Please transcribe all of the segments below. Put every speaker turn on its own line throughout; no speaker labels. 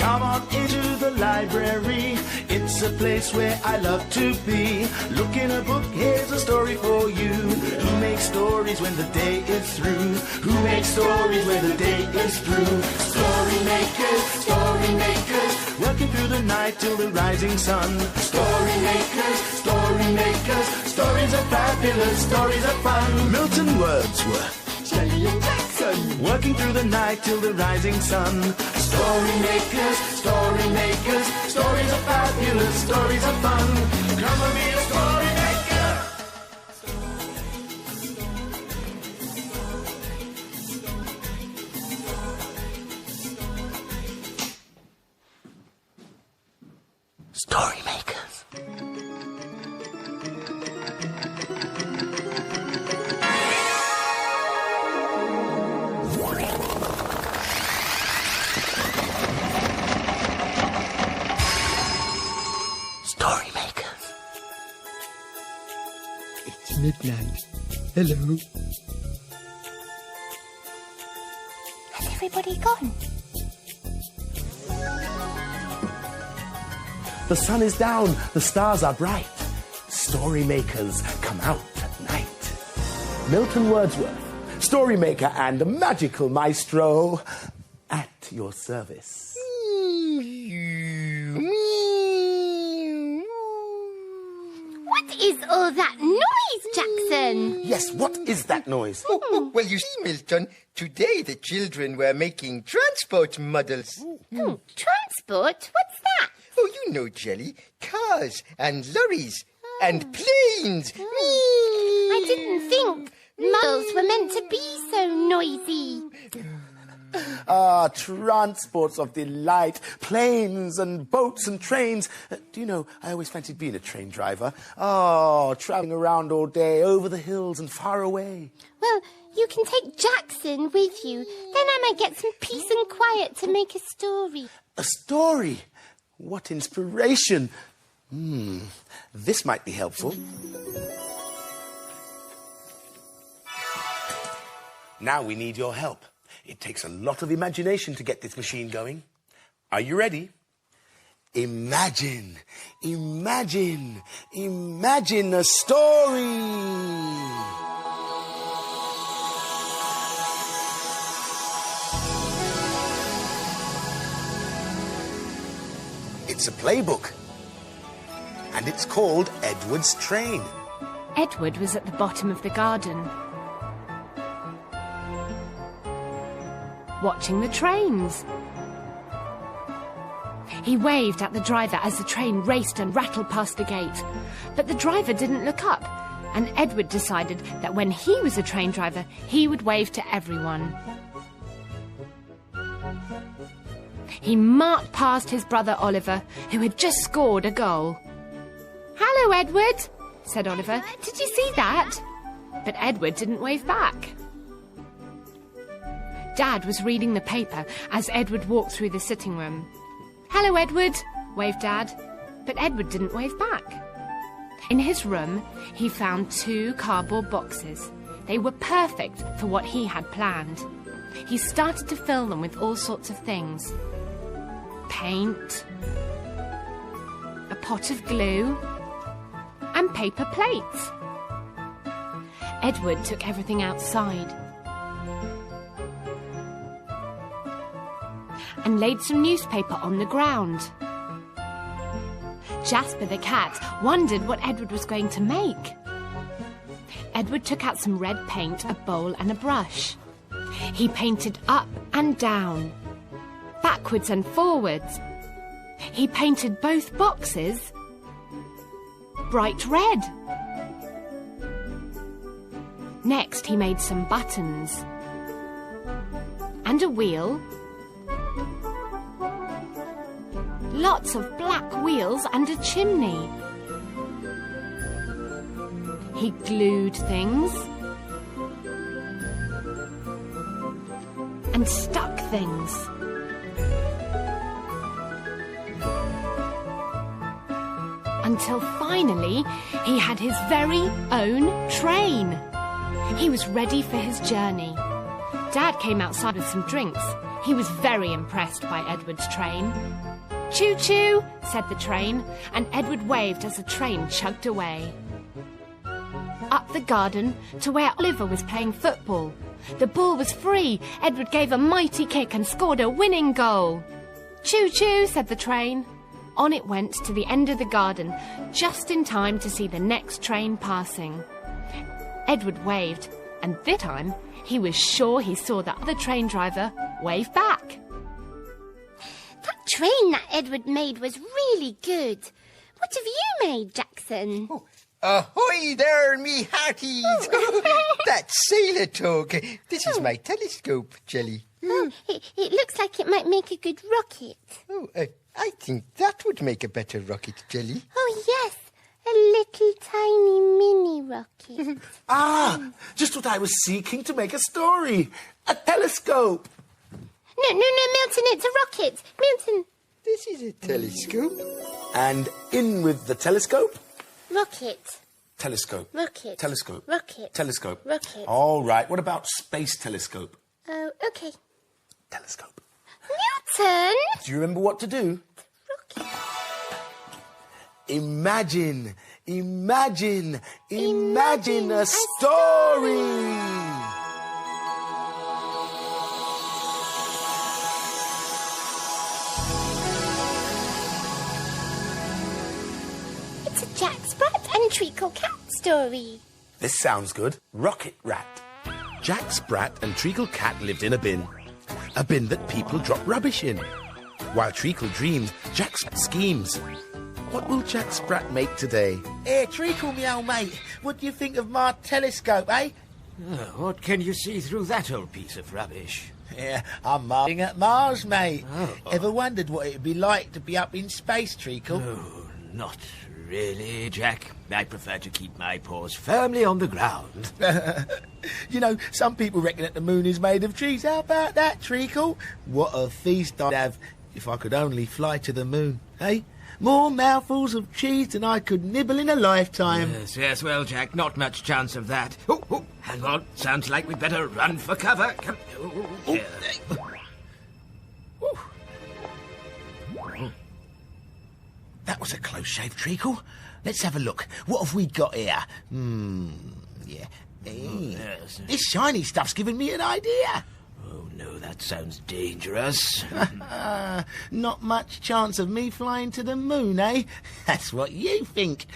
Come on into the library. It's a place where I love to be. Look in a book, here's a story for you. Who makes stories when the day is through? Who makes stories when the day is through? Story makers, working through the night till the rising sun. Story makers, stories are fabulous, stories are fun. Milton Wordsworth,
Shelley and Jackson,
working through the night till the rising sun. Story makers, stories are fabulous, stories are fun. Come and be a story maker. Story makers. Story makers.
It's midnight. Hello.
has everybody gone?
The sun is down, the stars are bright. Story makers come out at night. Milton Wordsworth, story maker and magical maestro, at your service.
What is all that noise, Jackson?
Yes, what is that noise?
Well, you see, Milton, today the children were making transport models.
Transport? What's that?
Oh, you know, Jelly, cars and lorries and planes.
I didn't think models were meant to be so noisy.
Ah, transports of delight, planes and boats and trains. Do you know, I always fancied being a train driver. Oh, travelling around all day, over the hills and far away.
Well, you can take Jackson with you. Then I might get some peace and quiet to make a story.
A story? What inspiration. This might be helpful. Now we need your help. It takes a lot of imagination to get this machine going. Are you ready? Imagine, imagine, imagine a story. It's a playbook, and it's called Edward's Train.
Edward was at the bottom of the garden, watching the trains. He waved at the driver as the train raced and rattled past the gate, but the driver didn't look up, and Edward decided that when he was a train driver, he would wave to everyone. He marched past his brother Oliver, who had just scored a goal. "Hello, Edward," said Oliver. "Did you see that?" But Edward didn't wave back. Dad was reading the paper as Edward walked through the sitting room. "Hello, Edward," waved Dad, but Edward didn't wave back. In his room, he found 2 cardboard boxes. They were perfect for what he had planned. He started to fill them with all sorts of things. Paint, a pot of glue, and paper plates. Edward took everything outside and laid some newspaper on the ground. Jasper the cat wondered what Edward was going to make. Edward took out some red paint, a bowl and a brush. He painted up and down, backwards and forwards. He painted both boxes bright red. Next, he made some buttons and a wheel, lots of black wheels and a chimney. He glued things and stuck things. Until finally, he had his very own train. He was ready for his journey. Dad came outside with some drinks. He was very impressed by Edward's train. "Choo-choo," said the train, and Edward waved as the train chugged away. Up the garden to where Oliver was playing football. The ball was free. Edward gave a mighty kick and scored a winning goal. "Choo-choo," said the train. On it went to the end of the garden, just in time to see the next train passing. Edward waved, and this time he was sure he saw the other train driver wave back.
That train that Edward made was really good. What have you made, Jackson?
Oh, ahoy there, me hearties! That sailor talk. This is my telescope, Jelly.
Oh, it looks like it might make a good rocket.
Oh, I think that would make a better rocket, Jelly.
Oh, yes. A little tiny mini rocket.
Just what I was seeking to make a story. A telescope.
No, Milton, it's a rocket. Milton.
This is a telescope.
And in with the telescope.
Rocket.
Telescope.
Rocket.
Telescope.
Rocket.
Telescope.
Rocket.
All right. What about space telescope?
Oh, okay.
Telescope.
Milton!
Do you remember what to do?
Rocket.
Imagine a story.
It's a Jack, Sprat and Treacle cat story.
This sounds good. Rocket Rat. Jack Sprat and Treacle Cat lived in a bin. A bin that people drop rubbish in. While Treacle dreamed, Jack Sprat schemes. What will Jack Sprat make today?
Hey, Treacle, me old mate. What do you think of my telescope, eh?
What can you see through that old piece of rubbish?
Yeah, I'm marking at Mars, mate.
Oh.
Ever wondered what it'd be like to be up in space, Treacle?
Oh, not really, Jack. I prefer to keep my paws firmly on the ground.
You know, some people reckon that the moon is made of cheese. How about that, Treacle? What a feast I'd have if I could only fly to the moon, eh? More mouthfuls of cheese than I could nibble in a lifetime.
Yes, well, Jack, not much chance of that. Oh, hang on. Sounds like we'd better run for cover. Come. Here.
That was a close shave, Treacle. Let's have a look. What have we got here? Yeah. Hey,
yes.
This shiny stuff's giving me an idea.
Oh, no, that sounds dangerous.
Not much chance of me flying to the moon, eh? That's what you think.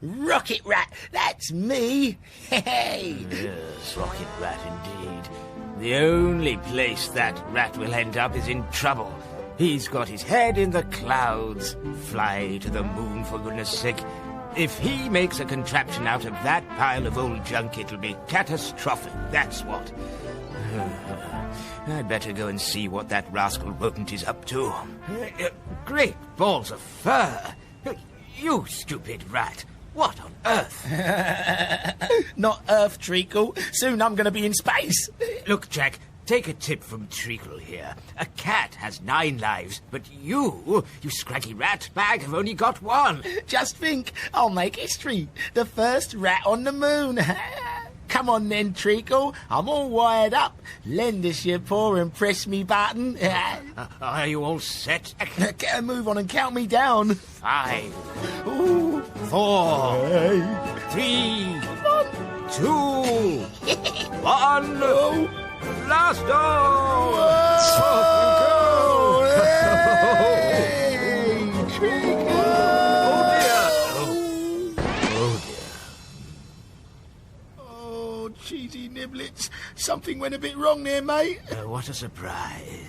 Rocket Rat, that's me. Hey.
Yes, Rocket Rat indeed. The only place that rat will end up is in trouble. He's got his head in the clouds. Fly to the moon, for goodness sake. If he makes a contraption out of that pile of old junk, it'll be catastrophic, that's what. I'd better go and see what that rascal rodent is up to. Great balls of fur! You stupid rat! What on earth?
Not Earth, Treacle. Soon I'm going to be in space.
Look, Jack, take a tip from Treacle here. A cat has 9 lives, but you scraggy rat bag, have only got 1.
Just think, I'll make history. The first rat on the moon. Come on then, Treacle. I'm all wired up. Lend us your paw and press me button.
Are you all set?
Get a move on and count me down.
5,
Ooh.
4, 3, 2, 1. Blast off!
Whoa! Hey, Treacle!
Oh dear!
Oh, cheesy niblets. Something went a bit wrong there, mate.
What a surprise.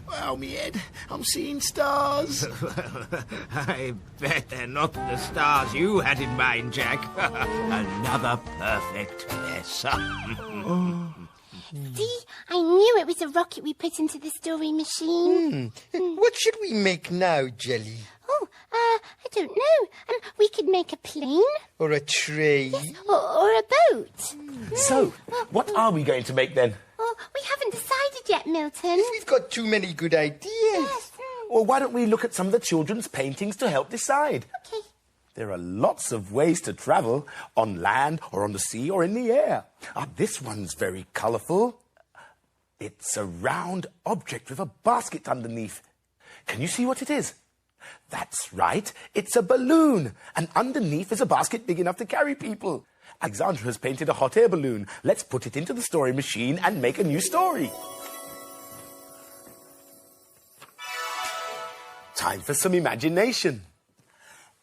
Wow, me head. I'm seeing stars.
I bet they're not the stars you had in mind, Jack. Another perfect mess.
See, I knew it was a rocket we put into the story machine.
What should we make now, Jelly?
Oh, I don't know. We could make a plane
Or a train?
or a boat.
So, what are we going to make then?
Oh, we haven't decided yet, Milton.
We've got too many good ideas.
Yes.
Well, why don't we look at some of the children's paintings to help decide?
Okay.
There are lots of ways to travel, on land or on the sea or in the air. This one's very colourful.
It's a round object with a basket underneath. Can you see what it is? That's right, it's a balloon, and underneath is a basket big enough to carry people. Alexandra has painted a hot air balloon. Let's put it into the story machine and make a new story. Time for some imagination.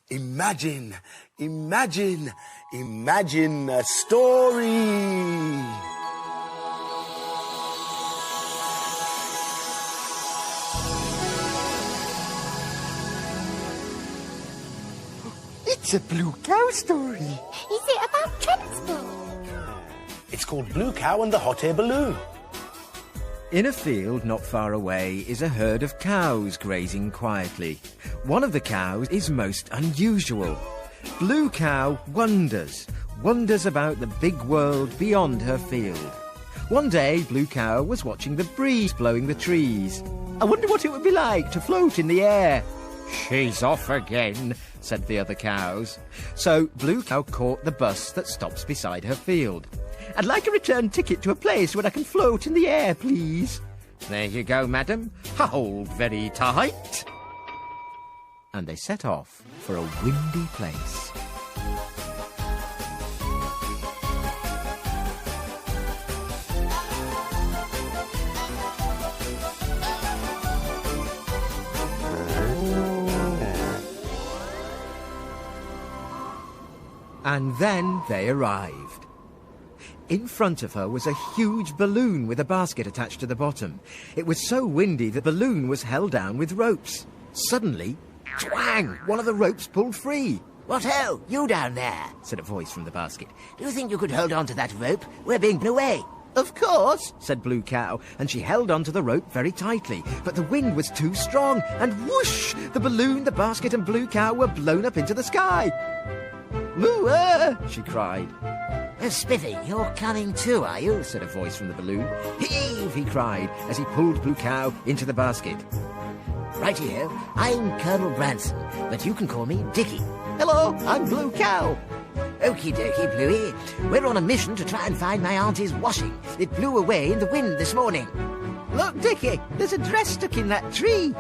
Imagine, imagine, imagine a story.
It's a blue cow story.
Is it about transport?
It's called Blue Cow and the Hot Air Balloon.
In a field not far away is a herd of cows grazing quietly. One of the cows is most unusual. Blue Cow wonders about the big world beyond her field. One day, Blue Cow was watching the breeze blowing the trees. I wonder what it would be like to float in the air. She's off again, said the other cows. So Blue Cow caught the bus that stops beside her field. I'd like a return ticket to a place where I can float in the air, please. There you go, madam. Hold very tight. And they set off for a windy place. And then they arrived. In front of her was a huge balloon with a basket attached to the bottom. It was so windy the balloon was held down with ropes. Suddenly, twang! One of the ropes pulled free.
What ho, you down there,
said a voice from the basket.
Do you think you could hold on to that rope? We're being blown away.
Of course, said Blue Cow, and she held onto the rope very tightly. But the wind was too strong, and whoosh! The balloon, the basket, and Blue Cow were blown up into the sky. Moo-ah! She cried.
Oh, Spiffy, you're coming too, are you?
said a voice from the balloon. Heave! He cried as he pulled Blue Cow into the basket.
Righty-ho, I'm Colonel Branson, but you can call me Dickie.
Hello, I'm Blue Cow.
Okie dokie, Bluey. We're on a mission to try and find my auntie's washing. It blew away in the wind this morning.
Look, Dickie, there's a dress stuck in that tree.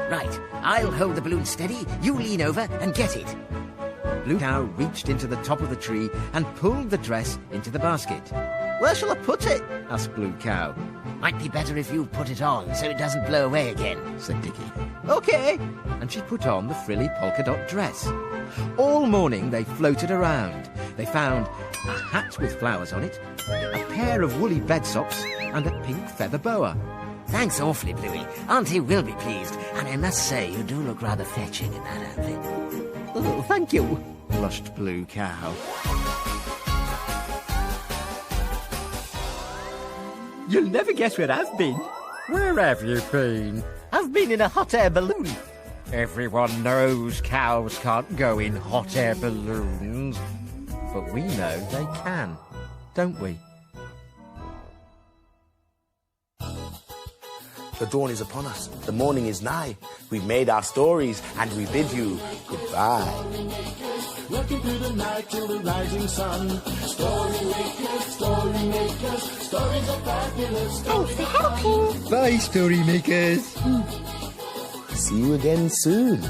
Right, I'll hold the balloon steady, you lean over and get it.
Blue Cow reached into the top of the tree and pulled the dress into the basket. Where shall I put it? asked Blue Cow.
Might be better if you put it on so it doesn't blow away again, said Dickie.
OK. And she put on the frilly polka dot dress. All morning they floated around. They found a hat with flowers on it, a pair of woolly bed socks, and a pink feather boa.
Thanks awfully, Bluey. Auntie will be pleased, and I must say you do look rather fetching in that outfit.
Oh, thank you, blushed Blue Cow. You'll never guess where I've been.
Where have you been?
I've been in a hot air balloon.
Everyone knows cows can't go in hot air balloons.
But we know they can, don't we?
The dawn is upon us. The morning is nigh. We've made our stories, and we bid you goodbye.
Working through the night till the rising sun. Story makers, stories are fabulous.
Thanks for helping.
Bye, story makers.
See you again soon.